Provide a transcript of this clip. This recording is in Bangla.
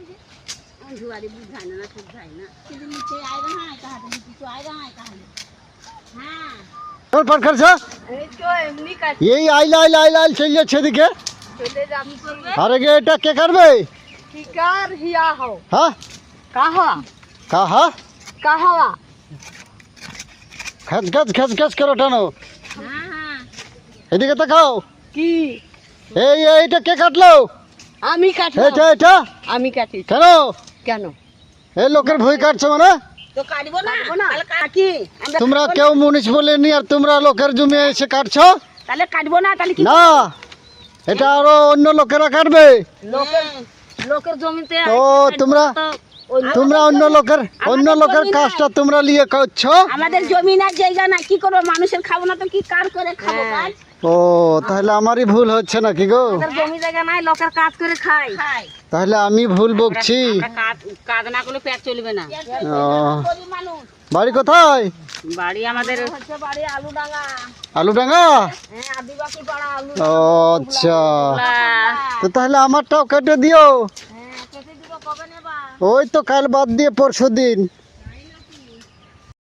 धुआरी बुझाई ना कुछ जाई ना किसी नीचे आए रहा है कहां नीचे तो आए रहा है कहां हां और पर खर्चा এই তো এমনি কাজ এই আইলা আইলা আইলা চলে যাচ্ছে দিকে চলে যাবি করবে আরে গে এটা কে করবে কি কার হিয়া হও হ্যাঁ কাহা কাহা কাহা খচ খচ খচ খচ করে টানো হ্যাঁ হ্যাঁ এদিকে তাকাও কি এই এইটা কে কাটলো আমি কাটবো এটা এটা আমি কাটি কেন কেন এই লোকের ভয় কাটছে মানে তো কাটবো না তাহলে কাটি তোমরা কেউ মুনিশ বলেনি আর তোমরা লোকের জমি এসে কাটছো তাহলে কাটবো না তাহলে কি না এটা আরো অন্য লোকেরা কাটবে লোকের লোকের জমিতে তো তোমরা তোমরা অন্য লোকের কাজটা তোমরা নিয়ে করছো আমাদের জমি না জায়গা না কি করবো মানুষের খাবো না তো কি কার করে খাবো কাজ ও তাহলে আমারই ভুল হচ্ছে নাকি গো আমাদের জমি জায়গা নাই লোকের কাজ করে খাই তাহলে আমি ভুল বকছি কাজ না করলে পেট চলবে না ও বাড়ি কোথায় বাড়ি আমাদের হচ্ছে বাড়ি আলুডাঙ্গা আলুডাঙ্গা হ্যাঁ আদিবাসী পাড়া আলু ও আচ্ছা তো তাহলে আমারটাও কেটে দিও হ্যাঁ কেটে দিব কবে নেবা ওই তো কাল বাদ দিয়ে পরশু দিন